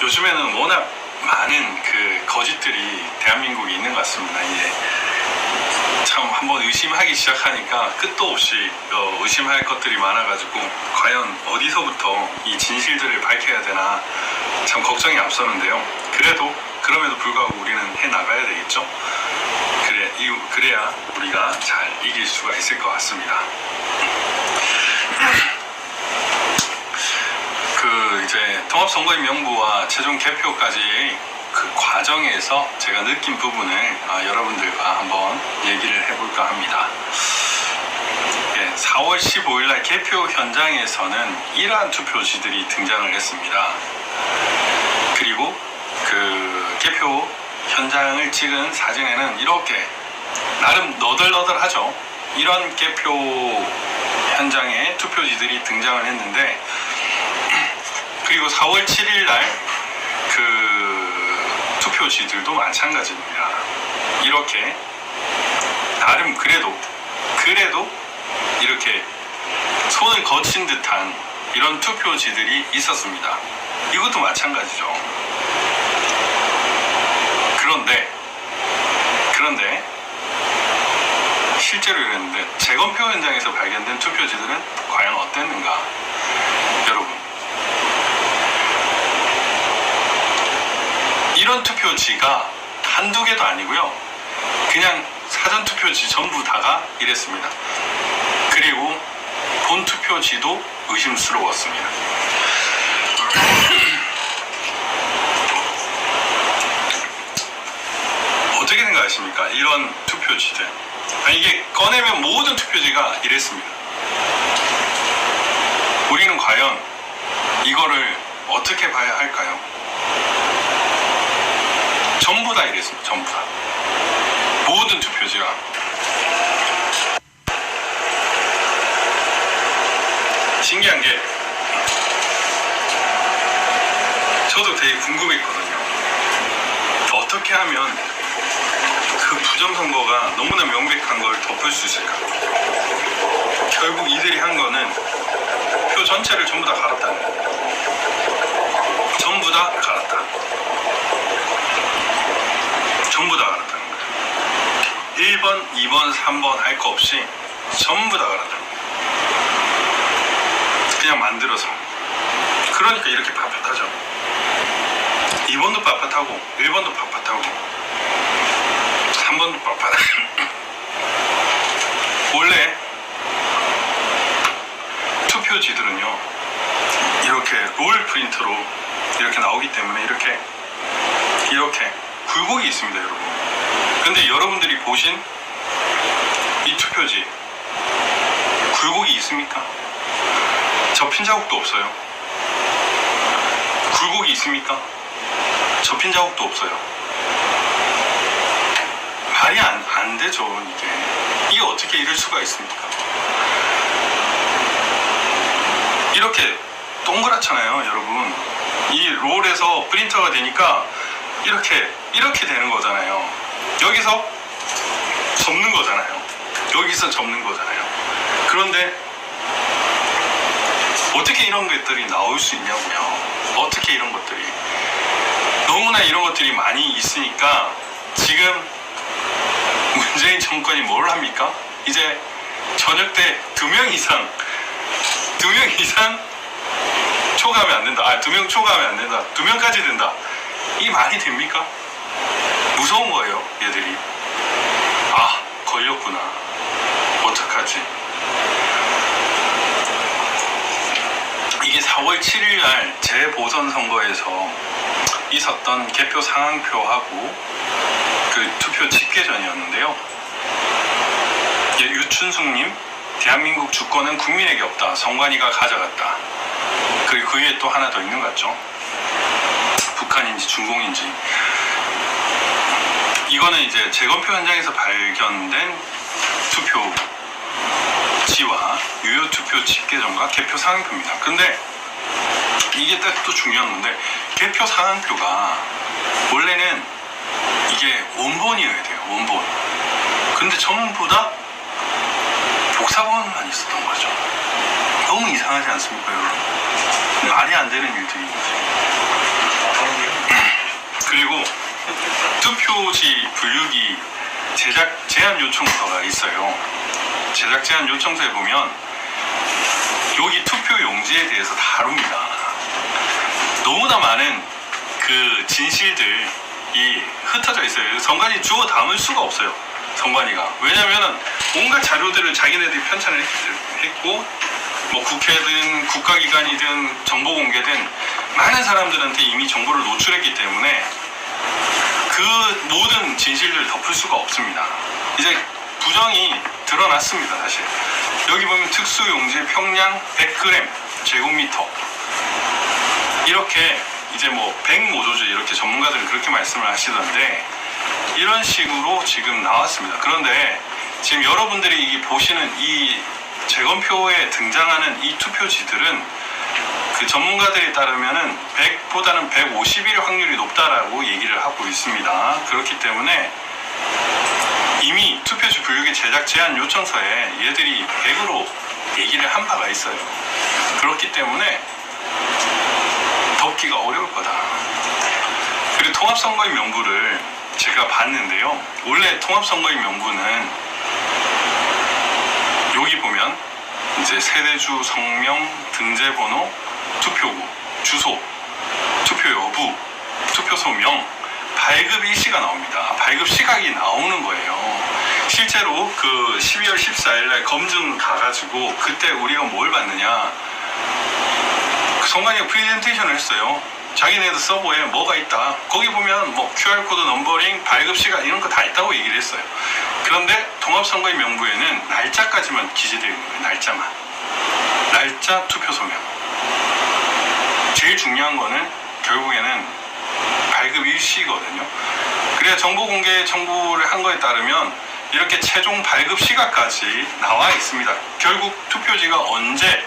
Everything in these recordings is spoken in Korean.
요즘에는 워낙 많은 그 거짓들이 대한민국에 있는 것 같습니다. 이제 참 한번 의심하기 시작하니까 끝도 없이 의심할 것들이 많아가지고 과연 어디서부터 이 진실들을 밝혀야 되나 참 걱정이 앞서는데요. 그럼에도 불구하고 우리는 해나가야 되겠죠. 그래야 우리가 잘 이길 수가 있을 것 같습니다. 이제 통합선거인명부와 최종 개표까지 그 과정에서 제가 느낀 부분을 여러분들과 한번 얘기를 해볼까 합니다. 4월 15일 날 개표 현장에서는 이러한 투표지들이 등장을 했습니다. 그리고 그 개표 현장을 찍은 사진에는 이렇게 나름 너덜너덜하죠. 이런 개표 현장에 투표지들이 등장을 했는데, 그리고 4월 7일 날 그 투표지들도 마찬가지입니다. 이렇게 나름 그래도 이렇게 손을 거친 듯한 이런 투표지들이 있었습니다. 이것도 마찬가지죠. 그런데 실제로 이랬는데 재검표 현장에서 발견된 투표지들은 과연 어땠는가? 여러분, 이런 투표지가 한두 개도 아니고요. 그냥 사전투표지 전부 다가 이랬습니다. 그리고 본투표지도 의심스러웠습니다. 어떻게 생각하십니까? 이런 투표지들. 이게 꺼내면 모든 투표지가 이랬습니다. 우리는 과연 이거를 어떻게 봐야 할까요? 전부 다 이랬습니다. 전부 다. 모든 투표지가. 신기한 게 저도 되게 궁금했거든요. 어떻게 하면 그 부정선거가 너무나 명백한 걸 덮을 수 있을까? 결국 이들이 한 거는 표 전체를 전부 다 갈았다는 거예요. 전부 다 갈았다. 전부 다 갈았다는 거예요. 1번, 2번, 3번 할 거 없이 전부 다 갈았다는 거예요. 그냥 만들어서. 그러니까 이렇게 빳빳하죠. 2번도 빳빳하고 1번도 빳빳하고 3번도 빳빳하고. 원래 투표지들은요 이렇게 롤 프린트로 이렇게 나오기 때문에 이렇게 굴곡이 있습니다, 여러분. 근데 여러분들이 보신 이 투표지 굴곡이 있습니까? 접힌 자국도 없어요. 굴곡이 있습니까? 접힌 자국도 없어요. 말이 안 되죠, 이게 어떻게 이럴 수가 있습니까? 이렇게 동그랗잖아요, 여러분. 이 롤에서 프린터가 되니까 이렇게 되는 거잖아요. 여기서 접는 거잖아요. 여기서 접는 거잖아요. 그런데 어떻게 이런 것들이 나올 수 있냐고요. 어떻게 이런 것들이. 너무나 이런 것들이 많이 있으니까 지금 문재인 정권이 뭘 합니까? 이제 저녁 때 2명 이상 초과하면 안 된다. 2명 초과하면 안 된다. 2명까지 된다. 이 말이 됩니까? 무서운 거예요, 얘들이. 걸렸구나. 어떡하지? 이게 4월 7일 날 재보선 선거에서 있었던 개표 상황표하고 그 투표 집계전이었는데요. 유춘숙님, 대한민국 주권은 국민에게 없다. 선관위가 가져갔다. 그리고 그 위에 또 하나 더 있는 것 같죠? 북한인지 중공인지. 이거는 이제 재검표 현장에서 발견된 투표지와 유효 투표 집계전과 개표 상황표입니다. 근데 이게 딱 또 중요한 건데, 개표 상황표가 원래는 이게 원본이어야 돼요, 원본. 근데 전부 다 복사본만 있었던 거죠. 너무 이상하지 않습니까, 여러분? 말이 안 되는 일들이. 그리고 투표지 분류기 제작 제한 요청서가 있어요. 제작 제한 요청서에 보면 여기 투표 용지에 대해서 다룹니다. 너무나 많은 그 진실들이 흩어져 있어요. 선관위 주워 담을 수가 없어요. 선관위가. 왜냐면은 온갖 자료들을 자기네들이 편찬을 했고, 뭐 국회든 국가기관이든 정보공개든 많은 사람들한테 이미 정보를 노출했기 때문에 그 모든 진실들을 덮을 수가 없습니다. 이제 부정이 드러났습니다. 사실 여기 보면 특수용지 평량 100g 제곱미터 이렇게 이제 뭐 100모조주 이렇게 전문가들은 그렇게 말씀을 하시던데 이런 식으로 지금 나왔습니다. 그런데 지금 여러분들이 보시는 이 재검표에 등장하는 이 투표지들은 그 전문가들에 따르면은 100보다는 151의 확률이 높다라고 얘기를 하고 있습니다. 그렇기 때문에 이미 투표지 분류기 제작 제한 요청서에 얘들이 100으로 얘기를 한 바가 있어요. 그렇기 때문에 덮기가 어려울 거다. 그리고 통합선거인 명부를 제가 봤는데요. 원래 통합선거인 명부는 여기 보면 이제 세대주, 성명, 등재번호, 투표구, 주소, 투표 여부, 투표소명, 발급 일시가 나옵니다. 발급 시각이 나오는 거예요. 실제로 그 12월 14일 날 검증 가가지고 그때 우리가 뭘 봤느냐, 선관위가 프레젠테이션을 했어요. 자기네들 서버에 뭐가 있다. 거기 보면 뭐 QR코드, 넘버링, 발급 시간 이런 거 다 있다고 얘기를 했어요. 그런데 통합선거인 명부에는 날짜까지만 기재되어 있는 거예요. 날짜만. 날짜, 투표소명. 제일 중요한 거는 결국에는 발급 일시거든요. 그래야 정보공개 청구를 한 거에 따르면 이렇게 최종 발급 시각까지 나와 있습니다. 결국 투표지가 언제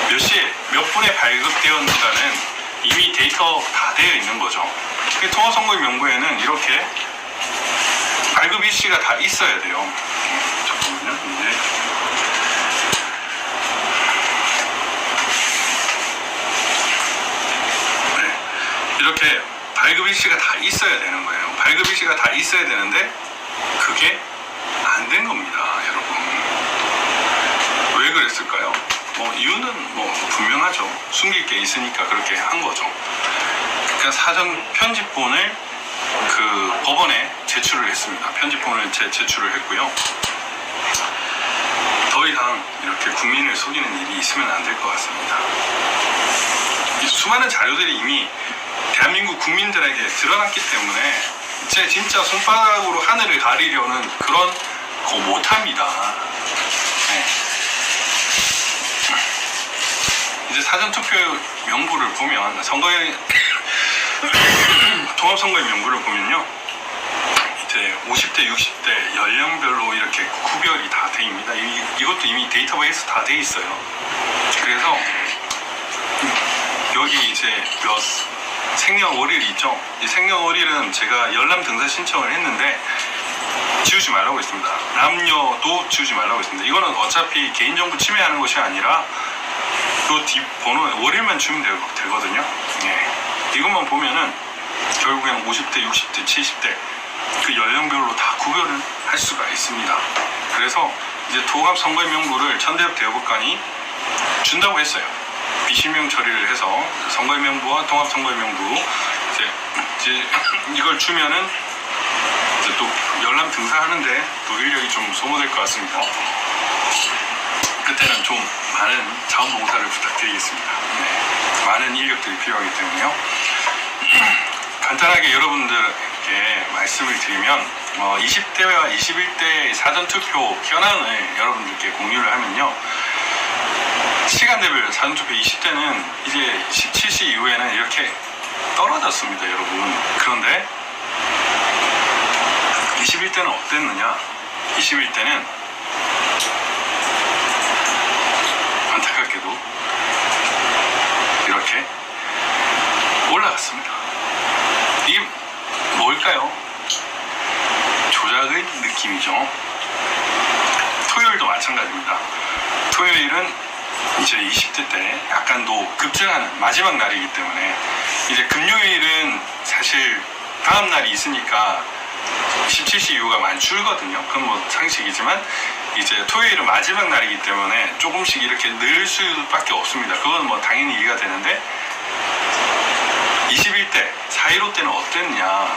몇 시에 몇 분에 발급되었는가는 이미 데이터 다 되어 있는 거죠. 통합선거인 명부에는 이렇게 발급 일시가 다 있어야 돼요. 잠깐만요. 이제 네. 이렇게 발급 일시가 다 있어야 되는 거예요. 발급 일시가 다 있어야 되는데 그게 안 된 겁니다, 여러분. 왜 그랬을까요? 뭐 이유는 뭐 분명하죠. 숨길 게 있으니까 그렇게 한 거죠. 그러니까 사전 편집본을 그 법원에 제출을 했습니다. 편집본을 제출을 했고요. 더 이상 이렇게 국민을 속이는 일이 있으면 안 될 것 같습니다. 이 수많은 자료들이 이미 대한민국 국민들에게 드러났기 때문에 이제 진짜 손바닥으로 하늘을 가리려는 그런 거 못합니다. 네. 이제 사전투표 명부를 보면 선거인 통합선거인 명부를 보면요, 이제 50대, 60대 연령별로 이렇게 구별이 다 돼 있습니다. 이것도 이미 데이터베이스 다 돼 있어요. 그래서 여기 이제 몇 생년월일 있죠. 이 생년월일은 제가 열람 등사 신청을 했는데 지우지 말라고 했습니다. 남녀도 지우지 말라고 했습니다. 이거는 어차피 개인정보 침해하는 것이 아니라 그 뒷번호 월일만 주면 되거든요. 예. 이것만 보면은 결국에는 50대, 60대, 70대 그 연령별로 다 구별을 할 수가 있습니다. 그래서 이제 통합선거인 명부를 천대엽 대법관이 준다고 했어요. 비실명 처리를 해서 선거인 명부와 통합선거인 명부 이제 이걸 주면은 이제 또 열람 등사하는데 또 인력이 좀 소모될 것 같습니다. 그때는 좀 많은 자원봉사를 부탁드리겠습니다. 네. 많은 인력들이 필요하기 때문에요. 간단하게 여러분들께 말씀을 드리면 20대와 21대의 사전투표 현황을 여러분들께 공유를 하면요, 시간대별 사전투표 20대는 이제 17시 이후에는 이렇게 떨어졌습니다, 여러분. 그런데 21대는 어땠느냐? 21대는 안타깝게도 이렇게 올라갔습니다. 이게 뭘까요? 조작의 느낌이죠. 토요일도 마찬가지입니다. 토요일은 이제 20대 때 약간도 급증하는 마지막 날이기 때문에 이제 금요일은 사실 다음 날이 있으니까 17시 이후가 많이 줄거든요. 그건 뭐 상식이지만 이제 토요일은 마지막 날이기 때문에 조금씩 이렇게 늘 수밖에 없습니다. 그건 뭐 당연히 이해가 되는데 21대 4.15 때는 어땠냐,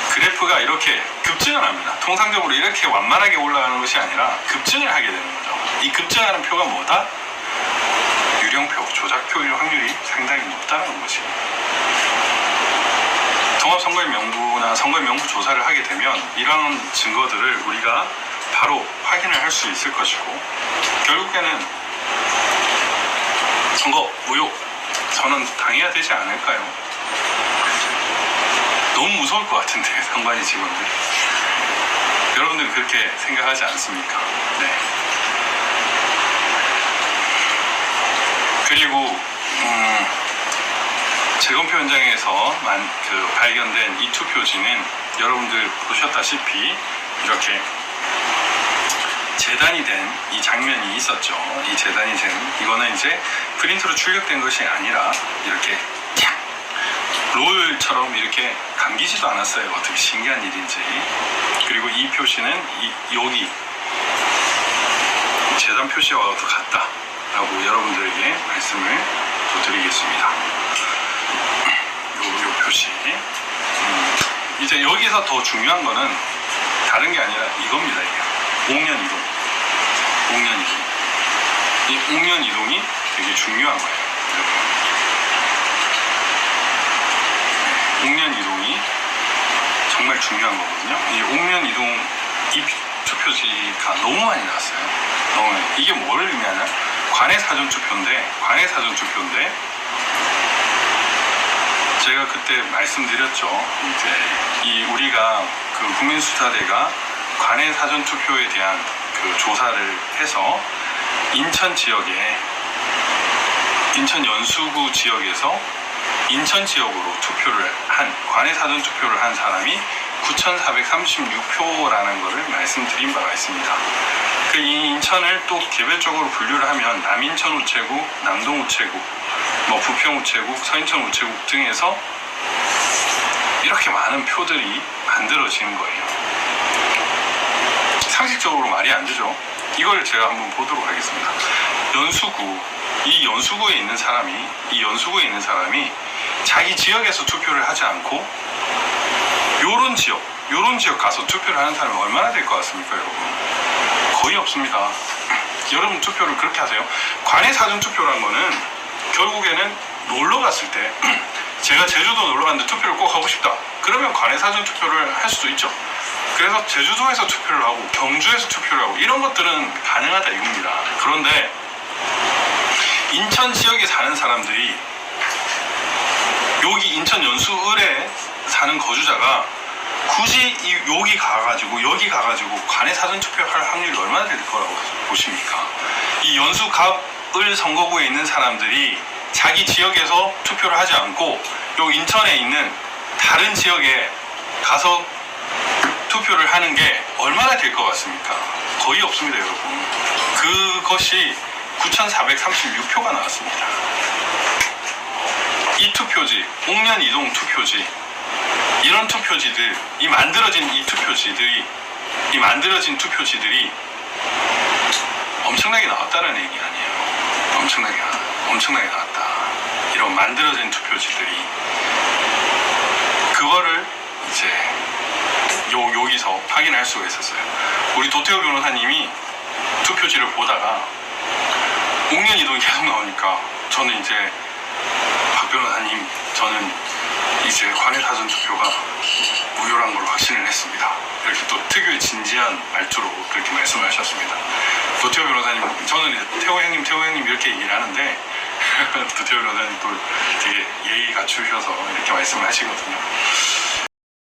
그래프가 이렇게 급증을 합니다. 통상적으로 이렇게 완만하게 올라가는 것이 아니라 급증을 하게 되는 거죠. 이 급증하는 표가 뭐다? 유령표, 조작표일 확률이 상당히 높다는 것이. 종합선거인 명부나 선거인 명부 조사를 하게 되면 이런 증거들을 우리가 바로 확인을 할 수 있을 것이고, 결국에는 선거 무효 선언 당해야 되지 않을까요? 너무 무서울 것 같은데, 선관위 직원들. 여러분들은 그렇게 생각하지 않습니까? 네. 그리고 재검표 현장에서 발견된 이 투표지는 여러분들 보셨다시피 이렇게 재단이 된 이 장면이 있었죠. 이 재단이 된 이거는 이제 프린트로 출력된 것이 아니라 이렇게 탁 롤처럼 이렇게 감기지도 않았어요. 어떻게 신기한 일인지. 그리고 이 표시는 여기 재단 표시와도 같다라고 여러분들에게 말씀을 또 드리겠습니다. 요 표시. 이제 여기서 더 중요한 거는 다른 게 아니라 이겁니다. 이게 옥년 이동. 옥년 이동. 이 옥년 이동이 되게 중요한 거예요. 옥년 이동이 정말 중요한 거거든요. 이 옥년 이동 이 투표지가 너무 많이 나왔어요. 이게 뭐를 의미하냐? 관내 사전 투표인데 제가 그때 말씀드렸죠. 이제 우리가 그 국민수사대가 관내 사전 투표에 대한 그 조사를 해서 인천 연수구 지역에서 인천 지역으로 관내 사전 투표를 한 사람이 9,436표라는 것을 말씀드린 바가 있습니다. 이 인천을 또 개별적으로 분류를 하면 남인천 우체국, 남동 우체국, 부평 우체국, 서인천 우체국 등에서 이렇게 많은 표들이 만들어지는 거예요. 상식적으로 말이 안 되죠. 이걸 제가 한번 보도록 하겠습니다. 이 연수구에 있는 사람이 자기 지역에서 투표를 하지 않고 요런 지역 가서 투표를 하는 사람이 얼마나 될 것 같습니까, 여러분? 거의 없습니다. 여러분 투표를 그렇게 하세요. 관내 사전 투표라는 거는 결국에는 놀러 갔을 때 제가 제주도 놀러 갔는데 투표를 꼭 하고 싶다. 그러면 관내 사전 투표를 할 수도 있죠. 그래서 제주도에서 투표를 하고 경주에서 투표를 하고 이런 것들은 가능하다 이겁니다. 그런데 인천 지역에 사는 사람들이 여기 인천 연수을에 사는 거주자가 굳이 여기 가가지고 관내 사전 투표할 확률이 얼마나 될 거라고 보십니까? 이 연수갑을 선거구에 있는 사람들이 자기 지역에서 투표를 하지 않고 요 인천에 있는 다른 지역에 가서 투표를 하는 게 얼마나 될 것 같습니까? 거의 없습니다, 여러분. 그것이 9,436표가 나왔습니다. 이 투표지, 옥년 이동 투표지, 이런 투표지들, 만들어진 투표지들이 엄청나게 나왔다는 얘기 아니에요. 엄청나게 나왔다. 이런 만들어진 투표지들이. 그거를 이제 여기서 확인할 수가 있었어요. 우리 도태호 변호사님이 투표지를 보다가 옥년 이동이 계속 나오니까 저는 이제 박 변호사님, 저는 이제 관내 사전 투표가 무효란 걸로 확신을 했습니다. 이렇게 또 특유의 진지한 말투로 그렇게 말씀하셨습니다. 도태호 변호사님, 저는 이제 태호 형님 이렇게 얘기를 하는데 도태호 변호사님 또 되게 예의 갖추셔서 이렇게 말씀을 하시거든요.